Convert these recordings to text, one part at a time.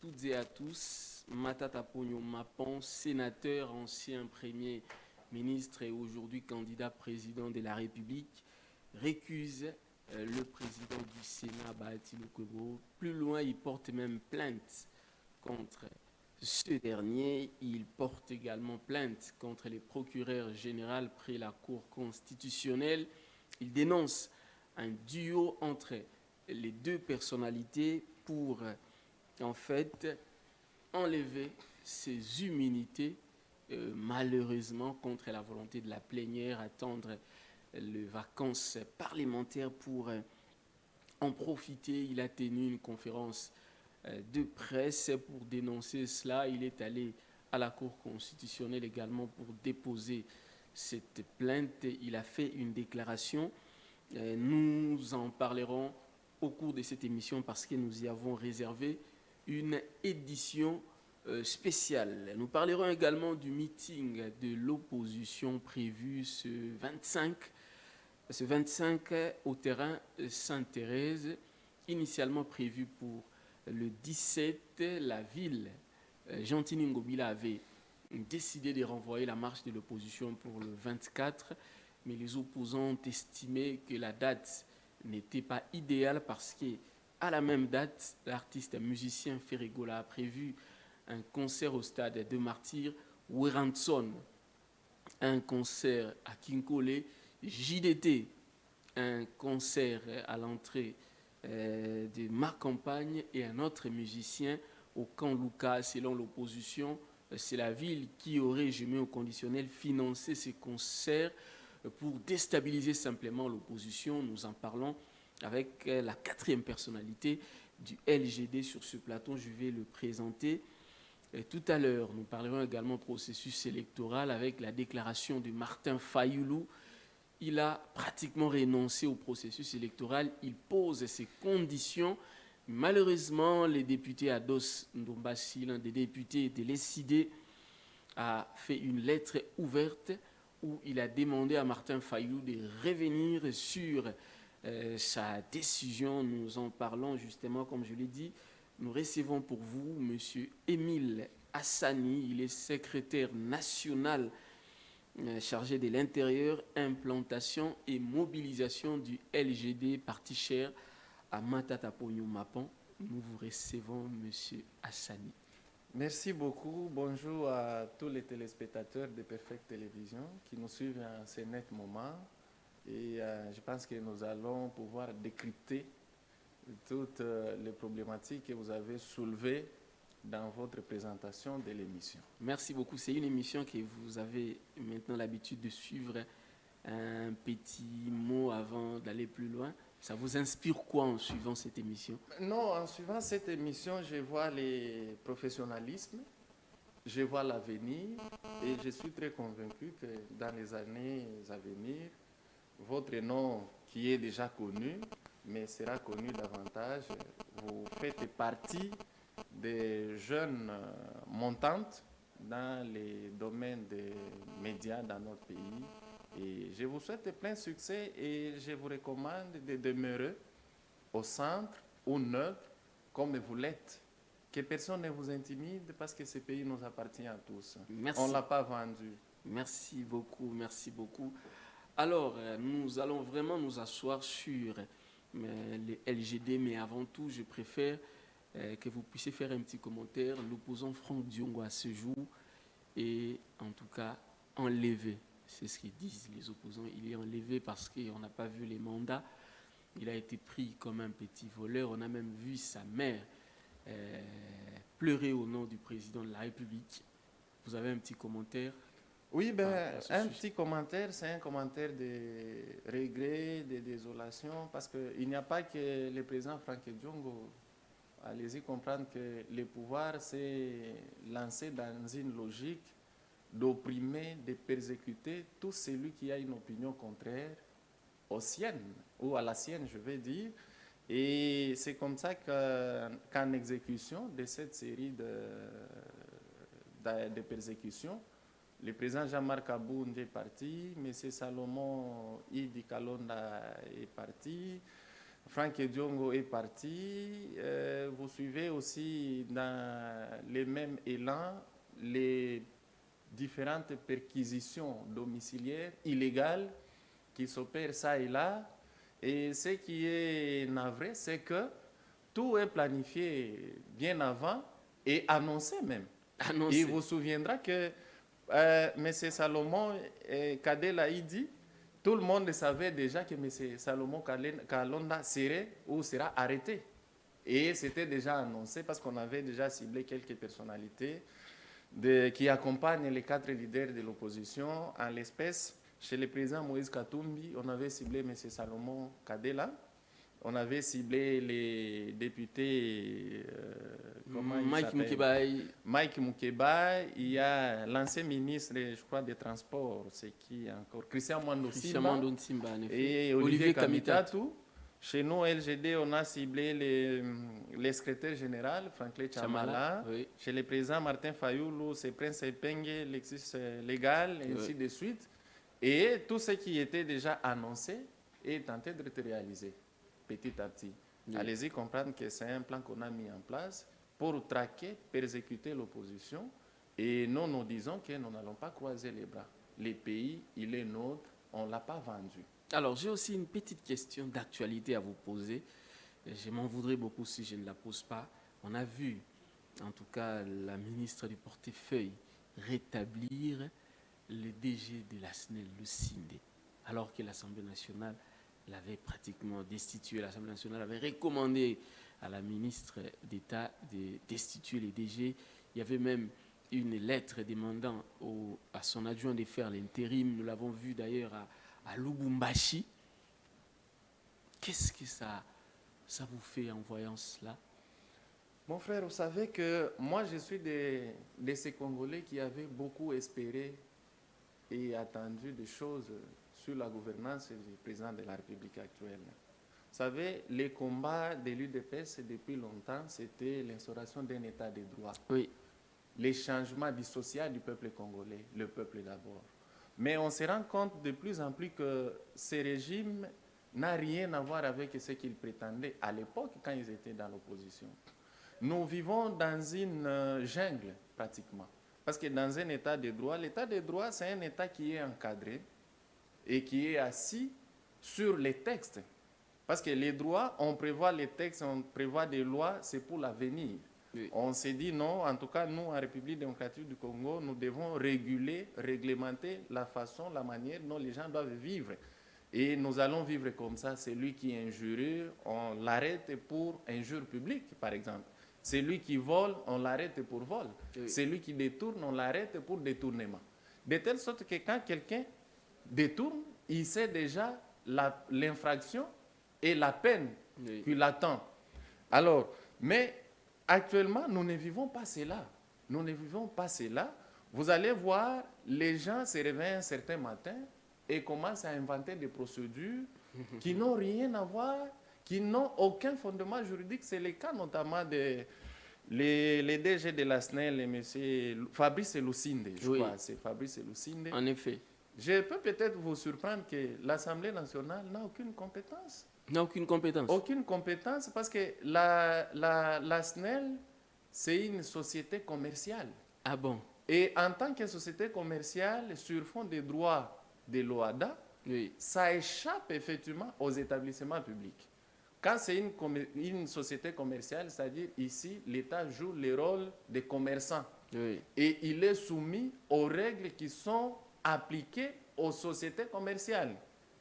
Toutes et à tous, Matata Pogno Mapon, sénateur, ancien premier ministre et aujourd'hui candidat président de la République, récuse le président du Sénat, Bahati Lukwebo. Plus loin, il porte même plainte contre ce dernier. Il porte également plainte contre les procureurs généraux près la Cour constitutionnelle. Il dénonce un duo entre les deux personnalités pour en fait enlever ses immunités, malheureusement contre la volonté de la plénière, attendre les vacances parlementaires pour en profiter. Il a tenu une conférence de presse pour dénoncer cela. Il est allé à la Cour constitutionnelle également pour déposer cette plainte. Il a fait une déclaration. Nous en parlerons au cours de cette émission parce que nous y avons réservé une édition spéciale. Nous parlerons également du meeting de l'opposition prévu ce 25 au terrain Sainte-Thérèse, initialement prévu pour le 17. La ville, Gentini Ngobila, avait décidé de renvoyer la marche de l'opposition pour le 24, mais les opposants ont estimé que la date n'était pas idéale parce que à la même date, l'artiste musicien Ferregola a prévu un concert au stade de Martyrs, Weranson, un concert à Kinkole, JDT, un concert à l'entrée de ma campagne et un autre musicien au camp Lucas. Selon l'opposition, c'est la ville qui aurait, je mets au conditionnel, financé ces concerts pour déstabiliser simplement l'opposition. Nous en parlons avec la quatrième personnalité du LGD sur ce plateau. Je vais le présenter tout à l'heure. Nous parlerons également processus électoral avec la déclaration de Martin Fayoulou. Il a pratiquement renoncé au processus électoral. Il pose ses conditions. Malheureusement, les députés Ados Ndombassi, l'un des députés de l'ECD, a fait une lettre ouverte où il a demandé à Martin Fayoulou de revenir sur sa décision. Nous en parlons justement, comme je l'ai dit. Nous recevons pour vous M. Émile Hassani. Il est secrétaire national chargé de l'intérieur, implantation et mobilisation du LGD, parti cher à Matata Pogno Mapon. Nous vous recevons, M. Hassani. Merci beaucoup. Bonjour à tous les téléspectateurs de Perfect Télévision qui nous suivent en ce net moment. Et je pense que nous allons pouvoir décrypter toutes les problématiques que vous avez soulevées dans votre présentation de l'émission. Merci beaucoup. C'est une émission que vous avez maintenant l'habitude de suivre. Un petit mot avant d'aller plus loin. Ça vous inspire quoi en suivant cette émission? Non, en suivant cette émission, je vois le professionnalisme, je vois l'avenir et je suis très convaincu que dans les années à venir, votre nom qui est déjà connu, mais sera connu davantage, vous faites partie des jeunes montantes dans les domaines des médias dans notre pays. Et je vous souhaite plein succès et je vous recommande de demeurer au centre ou neutre comme vous l'êtes. Que personne ne vous intimide parce que ce pays nous appartient à tous. Merci. On ne l'a pas vendu. Merci beaucoup, merci beaucoup. Alors, nous allons vraiment nous asseoir sur les LGD, mais avant tout, je préfère que vous puissiez faire un petit commentaire. L'opposant Franck Diongo à ce jour est en tout cas enlevé. C'est ce qu'ils disent les opposants. Il est enlevé parce qu'on n'a pas vu les mandats. Il a été pris comme un petit voleur. On a même vu sa mère pleurer au nom du président de la République. Vous avez un petit commentaire? Oui, ben, à ce un sujet? petit commentaire, c'est un commentaire de regret, de désolation, parce qu'il n'y a pas que le président Franck Diongo. Allez-y comprendre que le pouvoir s'est lancé dans une logique d'opprimer, de persécuter tout celui qui a une opinion contraire aux siennes, ou à la sienne, je vais dire. Et c'est comme ça qu'en exécution de cette série de persécutions, le président Jean-Marc Abound est parti, M. Salomon Idi Kalonda est parti, Franck Diongo est parti. Vous suivez aussi dans les mêmes élans les différentes perquisitions domiciliaires illégales qui s'opèrent ça et là. Et ce qui est navré, c'est que tout est planifié bien avant et annoncé même. Annoncé. Il vous souviendra que M. Salomon Kadela dit, tout le monde savait déjà que M. Salomon Kalonda serait ou sera arrêté. Et c'était déjà annoncé parce qu'on avait déjà ciblé quelques personnalités qui accompagnent les 4 leaders de l'opposition. En l'espèce, chez le président Moïse Katumbi, on avait ciblé M. Salomon Kadela. On avait ciblé les députés Mike Mukebai. Mike Mukebai. Il y a l'ancien ministre, je crois, des Transports, c'est qui encore? Christian Mwando Simba et Olivier Kamitatu. Chez nous, LGD, on a ciblé les secrétaires généraux, Franklin Chamala. Oui. Chez le président Martin Fayoulou, c'est Prince Epenge, Lexus Légal, et ainsi de suite. Et tout ce qui était déjà annoncé est en train d'être réalisé petit à petit. Oui. Allez-y comprendre que c'est un plan qu'on a mis en place pour traquer, persécuter l'opposition. Et nous disons que nous n'allons pas croiser les bras. Le pays, il est nôtre, on ne l'a pas vendu. Alors, j'ai aussi une petite question d'actualité à vous poser. Je m'en voudrais beaucoup si je ne la pose pas. On a vu, en tout cas, la ministre du portefeuille rétablir le DG de la SNEL, le SINDE, alors que l'Assemblée nationale l'avait pratiquement destitué. L'Assemblée nationale avait recommandé à la ministre d'État de destituer les DG. Il y avait même une lettre demandant à son adjoint de faire l'intérim. Nous l'avons vu d'ailleurs à Lubumbashi. Qu'est-ce que ça vous fait en voyant cela? Mon frère, vous savez que moi, je suis de ces Congolais qui avaient beaucoup espéré et attendu des choses sur la gouvernance du président de la République actuelle. Vous savez, les combats de l'UDPS depuis longtemps, c'était l'instauration d'un état de droit. Oui. Les changements du social du peuple congolais, le peuple d'abord. Mais on se rend compte de plus en plus que ces régimes n'ont rien à voir avec ce qu'ils prétendaient à l'époque quand ils étaient dans l'opposition. Nous vivons dans une jungle pratiquement. Parce que dans un état de droit, l'état de droit, c'est un état qui est encadré et qui est assis sur les textes. Parce que les droits, on prévoit les textes, on prévoit des lois, c'est pour l'avenir. Oui. On s'est dit non, en tout cas, nous, en République démocratique du Congo, nous devons réguler, réglementer la façon, la manière dont les gens doivent vivre. Et nous allons vivre comme ça. Celui qui est injurieux, on l'arrête pour injure publique, par exemple. Celui qui vole, on l'arrête pour vol. Oui. Celui qui détourne, on l'arrête pour détournement. De telle sorte que quand quelqu'un détourne, il sait déjà l'infraction et la peine oui. qui l'attend. Alors, mais actuellement, nous ne vivons pas cela. Nous ne vivons pas cela. Vous allez voir, les gens se réveillent un certain matin et commencent à inventer des procédures qui n'ont rien à voir, qui n'ont aucun fondement juridique. C'est le cas notamment des les DG de la SNEL, M. Fabrice Lucinde, je oui. crois, c'est Fabrice Lucinde. En effet. Je peux peut-être vous surprendre que l'Assemblée nationale n'a aucune compétence. N'a aucune compétence. Aucune compétence parce que la SNEL, c'est une société commerciale. Ah bon? Et en tant que société commerciale, sur fond des droits de l'OADA, oui. ça échappe effectivement aux établissements publics. Quand c'est une société commerciale, c'est-à-dire ici, l'État joue le rôle des commerçants. Oui. Et il est soumis aux règles qui sont appliquées aux sociétés commerciales.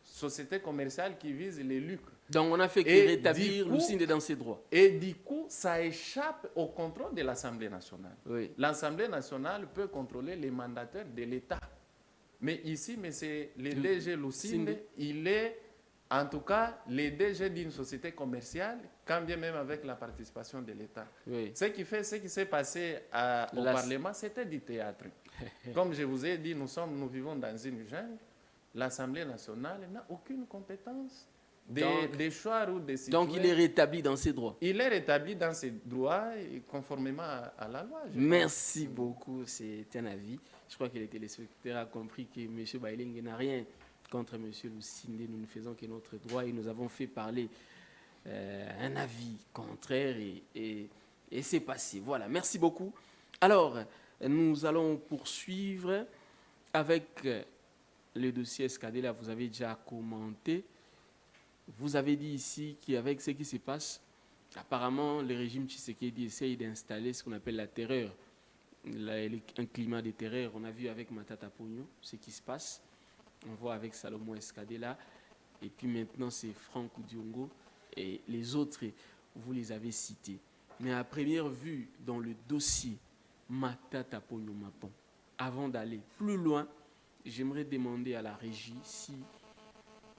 Sociétés commerciales qui visent les lucres. Donc on a fait que rétablir Lucinde dans ses droits. Et du coup, ça échappe au contrôle de l'Assemblée nationale. Oui. L'Assemblée nationale peut contrôler les mandataires de l'État. Mais ici, mais c'est le DG Lucinde, il est en tout cas le DG d'une société commerciale, quand bien même avec la participation de l'État. Oui. Ce qui s'est passé au Parlement, c'était du théâtre. Comme je vous ai dit, nous vivons dans une jungle. L'Assemblée nationale n'a aucune compétence des choix ou des situations. Donc il est rétabli dans ses droits. Il est rétabli dans ses droits conformément à la loi. Merci beaucoup, c'est un avis. Je crois que les téléspectateurs ont compris que M. Bailing n'a rien contre M. Lucinde. Nous ne faisons que notre droit et nous avons fait parler un avis contraire et c'est passé. Voilà, merci beaucoup. Alors, nous allons poursuivre avec le dossier SKD. Là, vous avez déjà commenté. Vous avez dit ici qu'avec ce qui se passe, apparemment, le régime Tshisekedi essaye d'installer ce qu'on appelle la terreur, un climat de terreur. On a vu avec Matata Ponyo ce qui se passe. On voit avec Salomon Escadela. Et puis maintenant, c'est Franck Diongo. Et les autres, vous les avez cités. Mais à première vue, dans le dossier Matata Ponyo Mapon, avant d'aller plus loin, j'aimerais demander à la régie si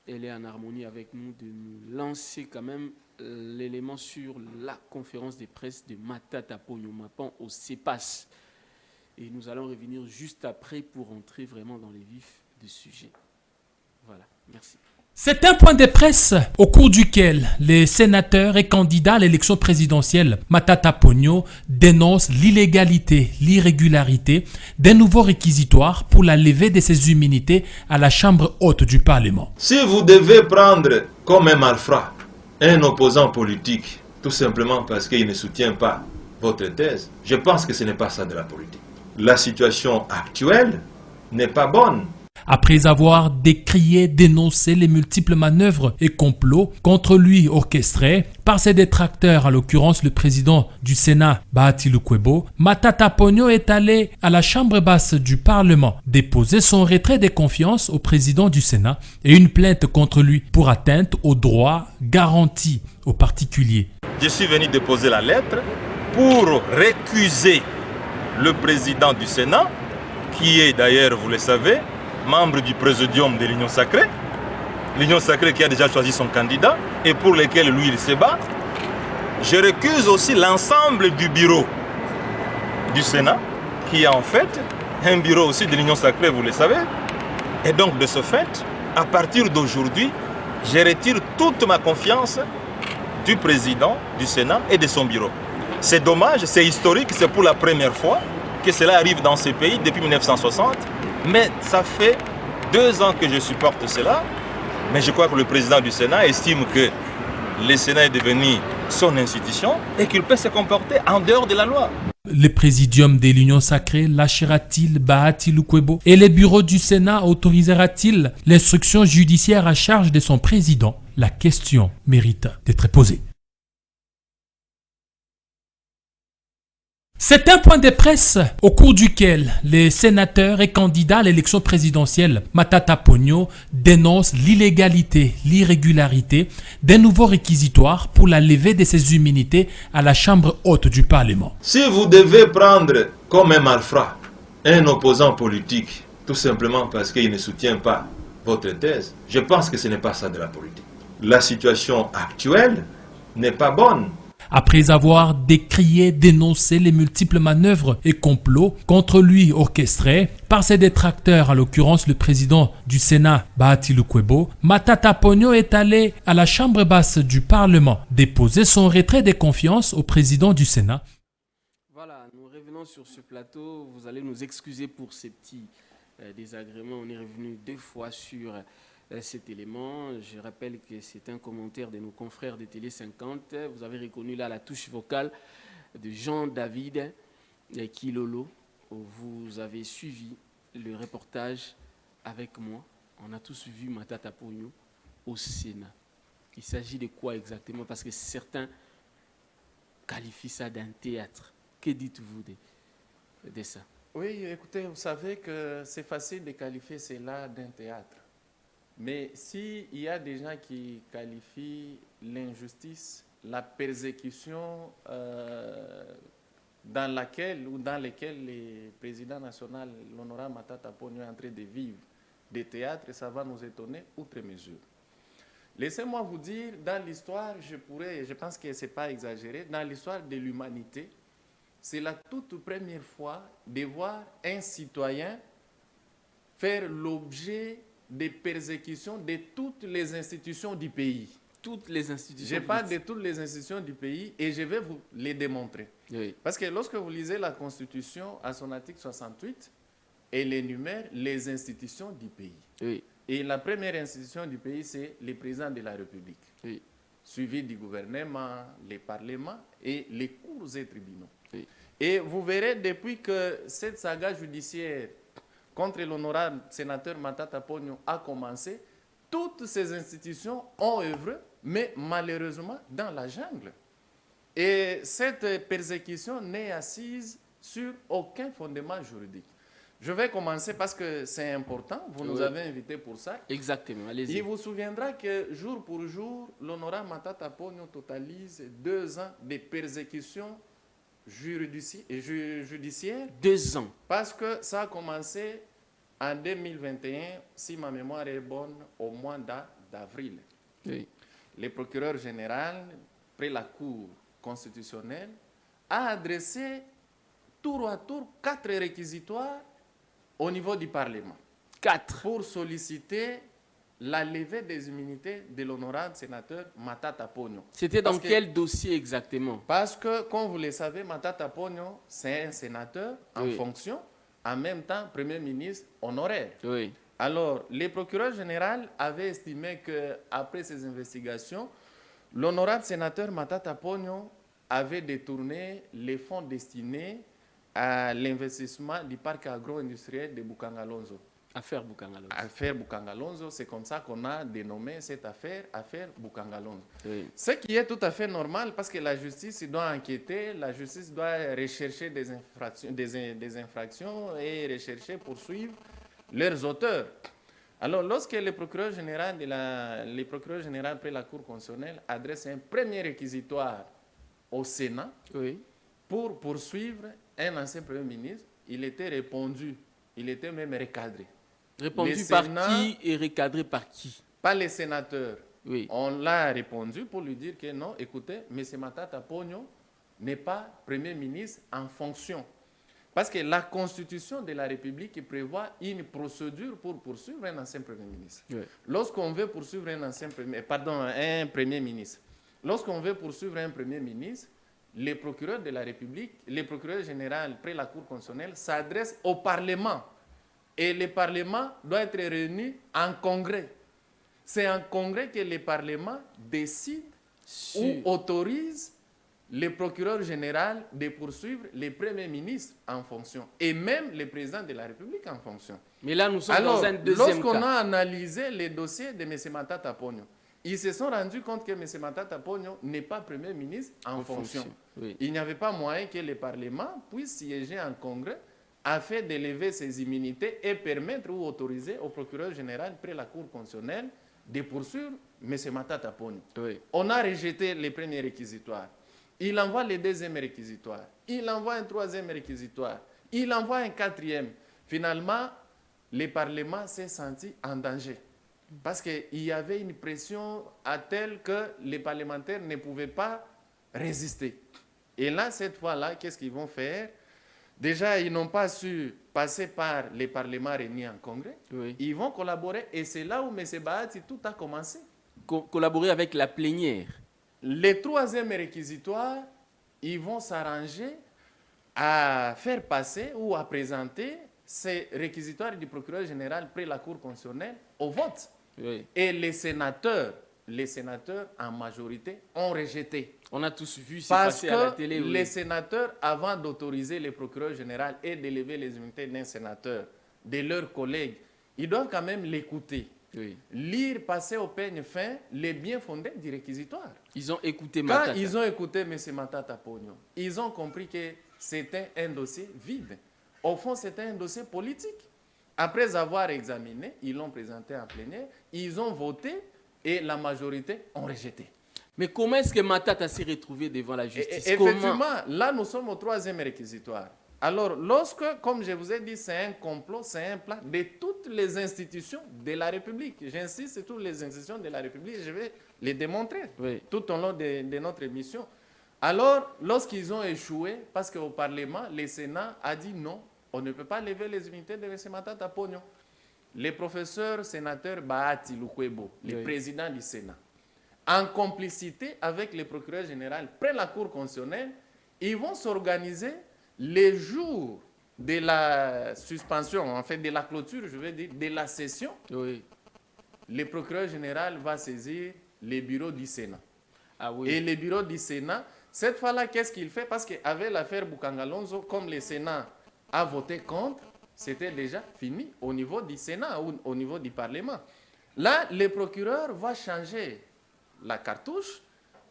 elle est en harmonie avec nous de nous lancer quand même l'élément sur la conférence de presse de Matata Ponyo Mapon au CEPAS. Et nous allons revenir juste après pour entrer vraiment dans les vifs du sujet. Voilà, merci. C'est un point de presse au cours duquel les sénateurs et candidats à l'élection présidentielle Matata Ponyo dénoncent l'illégalité, l'irrégularité des nouveaux réquisitoires pour la levée de ses immunités à la Chambre haute du Parlement. Si vous devez prendre comme un malfrat un opposant politique, tout simplement parce qu'il ne soutient pas votre thèse, je pense que ce n'est pas ça de la politique. La situation actuelle n'est pas bonne. Après avoir décrié, dénoncé les multiples manœuvres et complots contre lui orchestrés par ses détracteurs, à l'occurrence le président du Sénat, Bahati Lukwebo, Matata Ponyo est allé à la chambre basse du Parlement déposer son retrait de confiance au président du Sénat et une plainte contre lui pour atteinte aux droits garantis aux particuliers. Je suis venu déposer la lettre pour récuser le président du Sénat, qui est d'ailleurs, vous le savez, membre du présidium de l'Union Sacrée. L'Union Sacrée qui a déjà choisi son candidat et pour lequel lui il se bat. Je récuse aussi l'ensemble du bureau du Sénat, qui est en fait un bureau aussi de l'Union Sacrée, vous le savez. Et donc de ce fait, à partir d'aujourd'hui, je retire toute ma confiance du président du Sénat et de son bureau. C'est dommage, c'est historique, c'est pour la première fois que cela arrive dans ce pays depuis 1960. Mais ça fait 2 ans que je supporte cela. Mais je crois que le président du Sénat estime que le Sénat est devenu son institution et qu'il peut se comporter en dehors de la loi. Le présidium de l'Union Sacrée lâchera-t-il Bahati Lukwebo et le bureau du Sénat autorisera-t-il l'instruction judiciaire à charge de son président? La question mérite d'être posée. C'est un point de presse au cours duquel les sénateurs et candidats à l'élection présidentielle Matata Ponyo dénoncent l'illégalité, l'irrégularité des nouveaux réquisitoires pour la levée de ses immunités à la Chambre haute du Parlement. Si vous devez prendre comme un malfrat un opposant politique, tout simplement parce qu'il ne soutient pas votre thèse, je pense que ce n'est pas ça de la politique. La situation actuelle n'est pas bonne. Après avoir décrié, dénoncé les multiples manœuvres et complots contre lui orchestrés par ses détracteurs, à l'occurrence le président du Sénat, Bahati Lukwebo, Matata Ponyo est allé à la chambre basse du Parlement déposer son retrait de confiance au président du Sénat. Voilà, nous revenons sur ce plateau. Vous allez nous excuser pour ces petits désagréments. On est revenu 2 fois sur cet élément. Je rappelle que c'est un commentaire de nos confrères de Télé 50. Vous avez reconnu là la touche vocale de Jean-David Kilolo. Vous avez suivi le reportage avec moi. On a tous vu Matata Ponyo au Sénat. Il s'agit de quoi exactement? Parce que certains qualifient ça d'un théâtre. Que dites-vous de ça? Oui, écoutez, vous savez que c'est facile de qualifier cela d'un théâtre. Mais s'il y a des gens qui qualifient l'injustice, la persécution dans laquelle ou dans lesquelles le président national, l'honorable Matata Ponyo, est en train de vivre des théâtres, ça va nous étonner outre mesure. Laissez-moi vous dire, dans l'histoire, je pense que ce n'est pas exagéré, dans l'histoire de l'humanité, c'est la toute première fois de voir un citoyen faire l'objet des persécutions de toutes les institutions du pays. Toutes les institutions. Je parle de toutes les institutions du pays et je vais vous les démontrer. Oui. Parce que lorsque vous lisez la Constitution à son article 68, elle énumère les institutions du pays. Oui. Et la première institution du pays, c'est le président de la République, Oui. suivi du gouvernement, les parlements et les cours et tribunaux. Oui. Et vous verrez, depuis que cette saga judiciaire contre l'honorable sénateur Matata Ponyo a commencé, toutes ces institutions ont œuvré, mais malheureusement dans la jungle. Et cette persécution n'est assise sur aucun fondement juridique. Je vais commencer parce que c'est important, vous nous avez invités pour ça. Exactement, allez-y. Il vous souviendra que jour pour jour, l'honorable Matata Ponyo totalise 2 ans de persécution judiciaire. 2 ans. Parce que ça a commencé en 2021, si ma mémoire est bonne, au mois d'avril. Oui. Le procureur général, près la Cour constitutionnelle, a adressé tour à tour 4 réquisitoires au niveau du Parlement. 4. Pour solliciter la levée des immunités de l'honorable sénateur Matata Ponyo. C'était dans quel dossier exactement? Parce que, comme vous le savez, Matata Ponyo, c'est un sénateur en fonction, en même temps Premier ministre honoraire. Oui. Alors, le procureur général avait estimé qu'après ces investigations, l'honorable sénateur Matata Ponyo avait détourné les fonds destinés à l'investissement du parc agro-industriel de Bukangalonzo. Affaire Bukangalonzo. Affaire Bukangalonzo, c'est comme ça qu'on a dénommé cette affaire, affaire Bukangalonzo. Oui. Ce qui est tout à fait normal parce que la justice doit enquêter, la justice doit rechercher des infractions et rechercher, poursuivre leurs auteurs. Alors, lorsque le procureur général près la Cour constitutionnelle adresse un premier réquisitoire au Sénat pour poursuivre un ancien Premier ministre, il était répondu, il était même recadré. Répondu par qui et recadré par qui? Par les sénateurs. Oui. On l'a répondu pour lui dire que non, écoutez, M. Matata Ponyo n'est pas Premier ministre en fonction. Parce que la Constitution de la République prévoit une procédure pour poursuivre un ancien Premier ministre. Oui. Lorsqu'on veut poursuivre un Premier ministre, lorsqu'on veut poursuivre un Premier ministre, les procureurs de la République, les procureurs généraux près la Cour constitutionnelle s'adressent au Parlement. Et le Parlement doit être réuni en congrès. C'est en congrès que le Parlement décide ou autorise le procureur général de poursuivre le Premier ministre en fonction et même le président de la République en fonction. Mais là, nous sommes dans un deuxième cas. Lorsqu'on a analysé les dossiers de M. Matata Ponyo, ils se sont rendus compte que M. Matata Ponyo n'est pas Premier ministre en fonction. Oui. Il n'y avait pas moyen que le Parlement puisse siéger en congrès afin d'élever ses immunités et permettre ou autoriser au procureur général près la Cour constitutionnelle de poursuivre M. Matata Ponyo. Oui. On a rejeté les premiers réquisitoires. Il envoie le deuxième réquisitoire. Il envoie un troisième réquisitoire. Il envoie un quatrième. Finalement, le Parlement s'est senti en danger. Parce qu'il y avait une pression à telle que les parlementaires ne pouvaient pas résister. Et là, cette fois-là, qu'est-ce qu'ils vont faire? Déjà, ils n'ont pas su passer par les parlements réunis en congrès. Oui. Ils vont collaborer et c'est là où M. Bahati tout a commencé. Collaborer avec la plénière. Les troisième réquisitoires, ils vont s'arranger à faire passer ou à présenter ces réquisitoires du procureur général près la Cour constitutionnelle au vote. Oui. Et les sénateurs en majorité ont rejeté. On a tous vu, c'est Parce passé à la télé. que les sénateurs, avant d'autoriser le procureur général et d'élever les immunités d'un sénateur, de leurs collègues, ils doivent quand même l'écouter. Oui. Lire, passer au peigne fin les biens fondés du réquisitoire. Ils ont écouté Quand Matata. ils ont écouté M. Matata Ponyo, ils ont compris que c'était un dossier vide. Au fond, c'était un dossier politique. Après avoir examiné, ils l'ont présenté en plénière, ils ont voté et la majorité ont rejeté. Mais comment est-ce que Matata s'est retrouvé devant la justice? Effectivement, là, nous sommes au troisième réquisitoire. Alors, lorsque, comme je vous ai dit, c'est un complot, c'est un plan de toutes les institutions de la République. J'insiste sur toutes les institutions de la République, je vais les démontrer tout au long de notre émission. Alors, lorsqu'ils ont échoué, parce qu'au Parlement, le Sénat a dit non, on ne peut pas lever les immunités de M. Matata Ponyo. Le professeur sénateur Bahati Lukwebo, le président du Sénat, en complicité avec le procureur général près la Cour constitutionnelle, ils vont s'organiser les jours de la suspension, en fait de la clôture, je veux dire, de la session. Le procureur général va saisir les bureaux du Sénat. Et les bureaux du Sénat, cette fois-là, qu'est-ce qu'il fait? Parce qu'avec l'affaire Bukangalonzo, comme le Sénat a voté contre, c'était déjà fini au niveau du Sénat, ou au niveau du Parlement. Là, le procureur va changer la cartouche,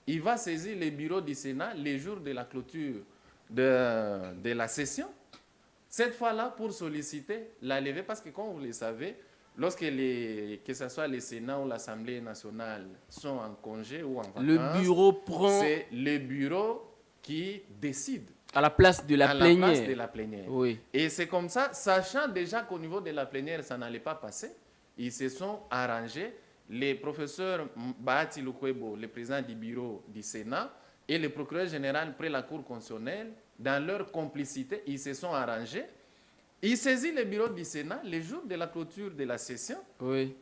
il va saisir les bureaux du Sénat les jours de la clôture de la session. Cette fois-là, pour solliciter la levée, parce que comme vous le savez, lorsque que ce soit le Sénat ou l'Assemblée nationale sont en congé ou en vacances, le bureau prend... c'est le bureau qui décide. À la place de la plénière. À la place de la plénière. Oui. Et c'est comme ça, sachant déjà qu'au niveau de la plénière, ça n'allait pas passer, ils se sont arrangés. Les professeurs Bahati Lukwebo, le président du bureau du Sénat, et le procureur général près la Cour constitutionnelle, dans leur complicité, ils se sont arrangés. Ils saisissent le bureau du Sénat les jours de la clôture de la session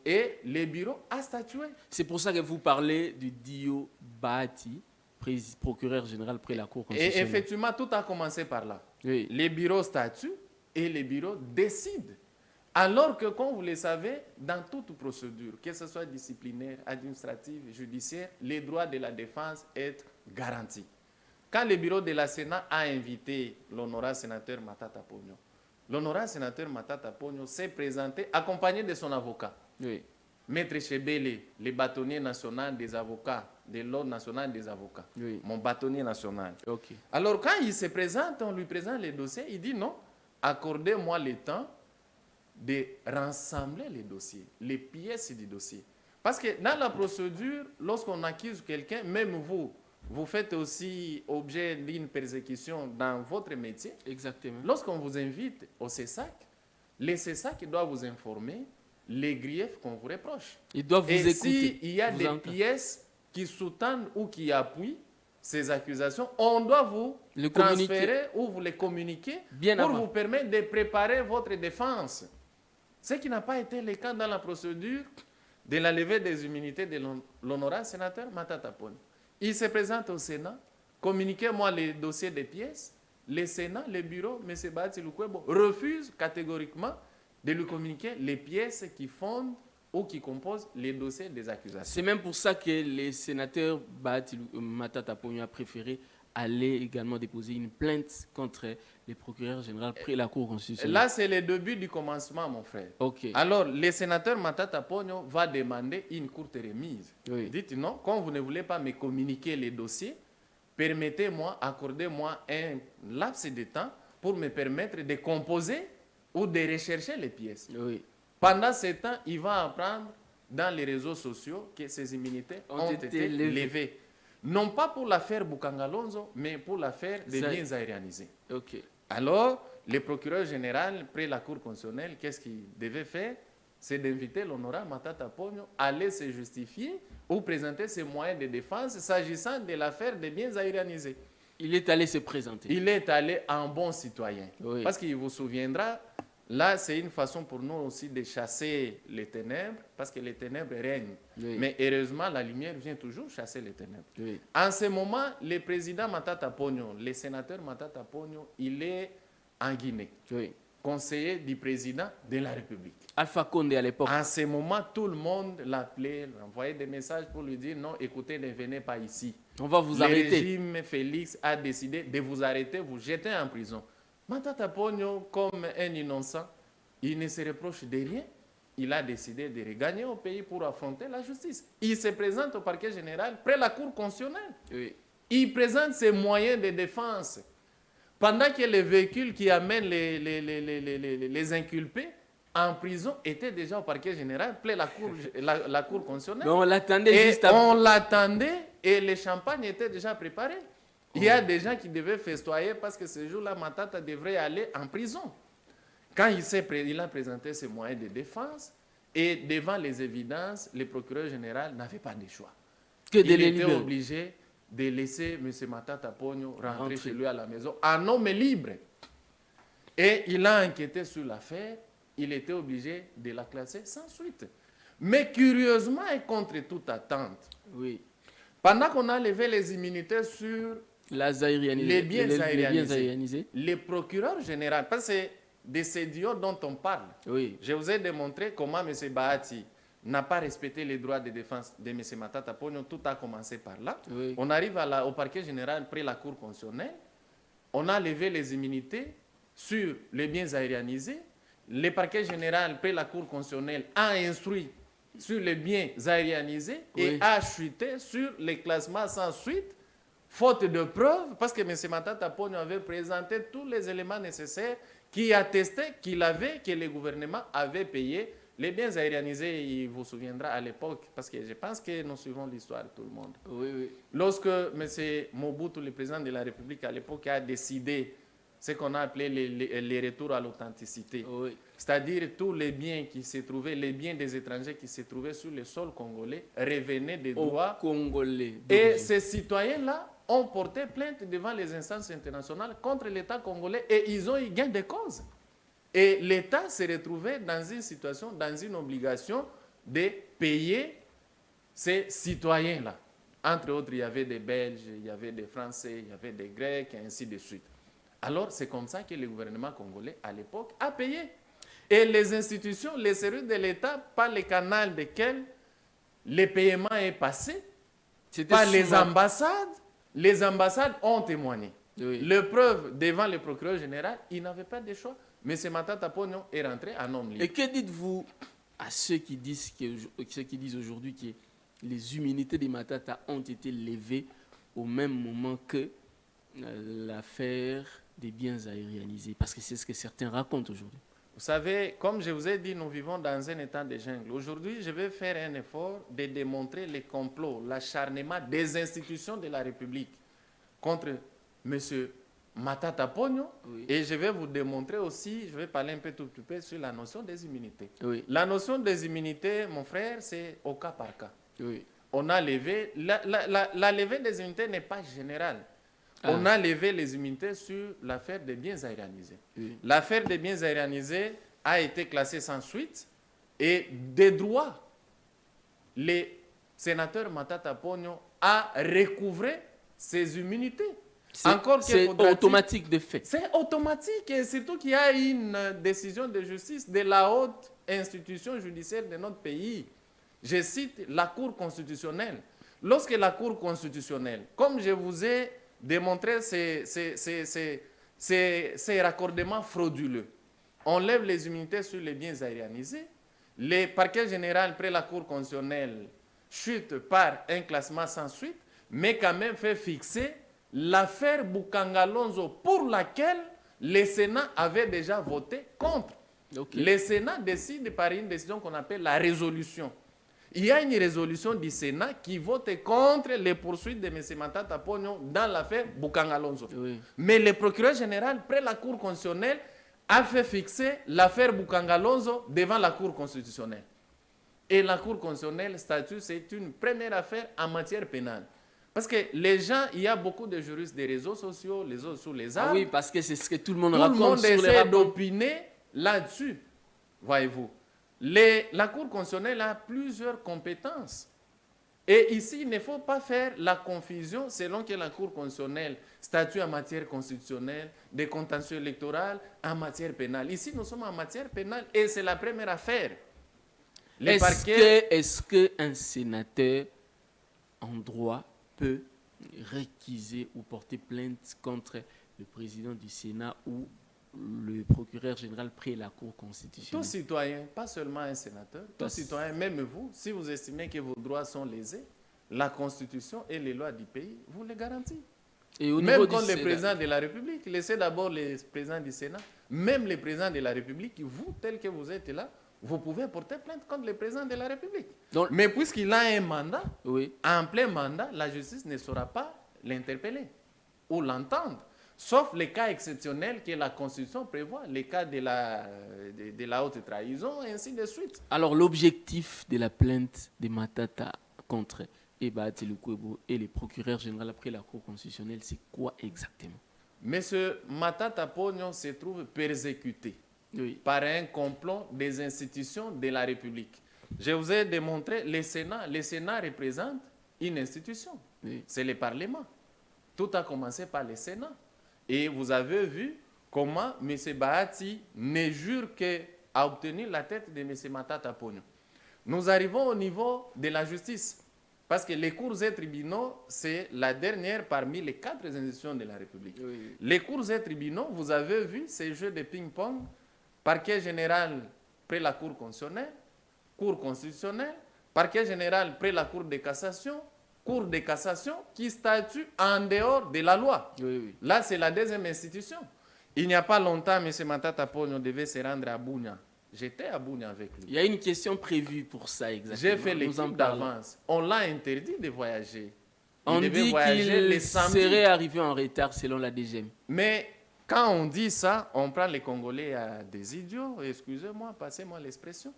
et le bureau a statué. C'est pour ça que vous parlez du Dio Bahati, procureur général près la Cour constitutionnelle. Et effectivement, tout a commencé par là. Les bureaux statuent et les bureaux décident. Alors que, comme vous le savez, dans toute procédure, que ce soit disciplinaire, administrative, judiciaire, les droits de la défense sont garantis. Quand le bureau de la Sénat a invité l'honorable sénateur Matata Ponyo, l'honorable sénateur Matata Ponyo s'est présenté accompagné de son avocat. Maître Chebele, le bâtonnier national des avocats, de l'Ordre national des avocats, mon bâtonnier national. Alors, quand il se présente, on lui présente les dossiers, il dit non, accordez-moi le temps de rassembler les dossiers, les pièces du dossier. Parce que dans la procédure, lorsqu'on accuse quelqu'un, même vous faites aussi objet d'une persécution dans votre métier. Exactement. Lorsqu'on vous invite au CESAC, le CESAC doit vous informer les griefs qu'on vous reproche. Ils doivent vous écouter. Et s'il y a des pièces qui sous-tendent ou qui appuient ces accusations, on doit vous transférer ou vous les communiquer pour vous permettre de préparer votre défense. Ce qui n'a pas été le cas dans la procédure de la levée des immunités de l'honorable sénateur Matata Ponyo. Il se présente au Sénat, communiquez-moi les dossiers des pièces. Le Sénat, le bureau, M. Bahati Lukwebo, refuse catégoriquement de lui communiquer les pièces qui fondent ou qui composent les dossiers des accusations. C'est même pour ça que le sénateur Bahati Matata Ponyo a préféré aller également déposer une plainte contre le procureur général près la Cour constitutionnelle. Là, c'est le début du commencement, mon frère. Alors, le sénateur Matata Ponyo va demander une courte remise. Dites non, quand vous ne voulez pas me communiquer les dossiers, permettez-moi, accordez-moi un laps de temps pour me permettre de composer ou de rechercher les pièces. Pendant ce temps, il va apprendre dans les réseaux sociaux que ces immunités ont été levées. Non pas pour l'affaire Bukangalonzo, mais pour l'affaire des biens aérianisés. Alors, le procureur général, près la Cour constitutionnelle, qu'est-ce qu'il devait faire? C'est d'inviter l'honorable Matata Ponyo à aller se justifier ou présenter ses moyens de défense s'agissant de l'affaire des biens aérianisés. Il est allé se présenter. Il est allé en bon citoyen. Parce qu'il vous souviendra, là, c'est une façon pour nous aussi de chasser les ténèbres, parce que les ténèbres règnent. Mais heureusement, la lumière vient toujours chasser les ténèbres. En ce moment, le président Matata Ponyo, le sénateur Matata Ponyo, il est en Guinée, conseiller du président de la République. Alpha Condé à l'époque. En ce moment, tout le monde l'appelait, envoyait des messages pour lui dire non, écoutez, ne venez pas ici. On va vous arrêter. Le régime Félix a décidé de vous arrêter, vous jeter en prison. Matata Ponyo, comme un innocent, il ne se reproche de rien. Il a décidé de regagner au pays pour affronter la justice. Il se présente au parquet général près la Cour constitutionnelle. Il présente ses moyens de défense. Pendant que les véhicules qui amènent les inculpés en prison étaient déjà au parquet général près la Cour constitutionnelle. Mais on l'attendait juste avant. On l'attendait et le champagne était déjà préparé. Il y a des gens qui devaient festoyer parce que ce jour-là, Matata devrait aller en prison. Quand il a présenté ses moyens de défense, et devant les évidences, le procureur général n'avait pas de choix. Il était obligé de laisser M. Matata Ponyo rentrer chez lui à la maison en homme libre. Et il a enquêté sur l'affaire, il était obligé de la classer sans suite. Mais curieusement et contre toute attente, oui, pendant qu'on a levé les immunités sur les biens aérianisés, le procureur général, parce que c'est de ces dios dont on parle, oui, je vous ai démontré comment M. Bahati n'a pas respecté les droits de défense de M. Matata Ponyo. Tout a commencé par là. Oui. On arrive au parquet général près la Cour constitutionnelle. On a levé les immunités sur les biens aérianisés. Le parquet général près la Cour constitutionnelle a instruit sur les biens aérianisés et a chuté sur les classements sans suite, faute de preuves, parce que M. Matata Ponyo avait présenté tous les éléments nécessaires qui attestaient que le gouvernement avait payé les biens aérianisés. Il vous souviendra à l'époque, parce que je pense que nous suivons l'histoire de tout le monde. Oui, oui. Lorsque M. Mobutu, le président de la République à l'époque, a décidé ce qu'on a appelé les retours à l'authenticité, Oui. c'est-à-dire tous les biens qui se trouvaient, les biens des étrangers qui se trouvaient sur le sol congolais revenaient des droits congolais. Et ces citoyens-là ont porté plainte devant les instances internationales contre l'État congolais et ils ont eu gain de cause. Et l'État s'est retrouvé dans une situation, dans une obligation de payer ces citoyens-là. Entre autres, il y avait des Belges, il y avait des Français, il y avait des Grecs, et ainsi de suite. Alors, c'est comme ça que le gouvernement congolais, à l'époque, a payé. Et les institutions, les services de l'État, par le canal desquels le paiement est passé, par les ambassades ont témoigné. Oui. Le preuve devant le procureur général, il n'avait pas de choix. Mais M. Matata Ponyo est rentré en homme libre. Et que dites-vous à ceux qui disent aujourd'hui que les immunités de Matata ont été levées au même moment que l'affaire des biens aérianisés? Parce que c'est ce que certains racontent aujourd'hui. Vous savez, comme je vous ai dit, nous vivons dans un état de jungle. Aujourd'hui, je vais faire un effort de démontrer les complots, l'acharnement des institutions de la République contre M. Matata Ponyo. Oui. Et je vais vous démontrer aussi, je vais parler un peu tout petit peu sur la notion des immunités. Oui. La notion des immunités, mon frère, c'est au cas par cas. Oui. On a levé, la levée des immunités n'est pas générale. On a levé les immunités sur l'affaire des biens aérianisés. Oui. L'affaire des biens aérianisés a été classée sans suite et des droits, le sénateur Matata Ponyo a recouvré ses immunités. C'est automatique de fait. C'est automatique et surtout qu'il y a une décision de justice de la haute institution judiciaire de notre pays. Je cite la Cour constitutionnelle. Lorsque la Cour constitutionnelle, comme je vous ai démontrer ces raccordements frauduleux. On lève les immunités sur les biens aérianisés. Le parquet général près la Cour constitutionnelle chute par un classement sans suite, mais quand même fait fixer l'affaire Boukangalonzo pour laquelle le Sénat avait déjà voté contre. Okay. Le Sénat décide par une décision qu'on appelle la résolution. Il y a une résolution du Sénat qui vote contre les poursuites de M. Matata Ponyo dans l'affaire Boukangalonzo. Oui. Mais le procureur général, près la Cour constitutionnelle, a fait fixer l'affaire Boukangalonzo devant la Cour constitutionnelle. Et la Cour constitutionnelle statue, c'est une première affaire en matière pénale. Parce que les gens, il y a beaucoup de juristes des réseaux sociaux, les autres sous les arbres. Ah oui, parce que c'est ce que tout le monde raconte. Tout le monde essaie d'opiner là-dessus, voyez-vous. La Cour constitutionnelle a plusieurs compétences. Et ici, il ne faut pas faire la confusion selon que la Cour constitutionnelle statue en matière constitutionnelle, des contentieux électoraux, en matière pénale. Ici, nous sommes en matière pénale et c'est la première affaire. Est-ce qu'un sénateur en droit peut réquiser ou porter plainte contre le président du Sénat ou le procureur général près la Cour constitutionnelle? Tout citoyen, pas seulement un sénateur, tout citoyen, même vous, si vous estimez que vos droits sont lésés, la Constitution et les lois du pays vous les garantissent. Et même quand le président de la République, laissez d'abord le président du Sénat, même le président de la République, vous, tel que vous êtes là, vous pouvez porter plainte contre le président de la République. Donc, mais puisqu'il a un mandat, oui, en plein mandat, la justice ne saura pas l'interpeller. ou l'entendre. Sauf les cas exceptionnels que la Constitution prévoit, les cas de la haute trahison, et ainsi de suite. Alors, l'objectif de la plainte de Matata contre Bahati Lukwebo et les procureurs généraux après la Cour constitutionnelle, c'est quoi exactement? Monsieur Matata Pognon se trouve persécuté par un complot des institutions de la République. Je vous ai démontré le Sénat. Le Sénat représente une institution. C'est le Parlement. Tout a commencé par le Sénat. Et vous avez vu comment M. Bahati ne jure qu'à obtenir la tête de M. Matata Pognon. Nous arrivons au niveau de la justice. Parce que les cours et tribunaux, c'est la dernière parmi les 4 institutions de la République. Oui. Les cours et tribunaux, vous avez vu ces jeux de ping-pong, parquet général près la Cour constitutionnelle, Cour constitutionnelle, parquet général près la Cour de cassation, Cour de cassation qui statue en dehors de la loi. Oui. Là, c'est la deuxième institution. Il n'y a pas longtemps, M. Matata Pognon devait se rendre à Bunia. J'étais à Bunia avec lui. Il y a une question prévue pour ça, exactement. J'ai fait l'étude d'avance. On l'a interdit de voyager. On dit qu'il serait arrivé en retard selon la DGM. Mais quand on dit ça, on prend les Congolais à des idiots. Excusez-moi, passez-moi l'expression.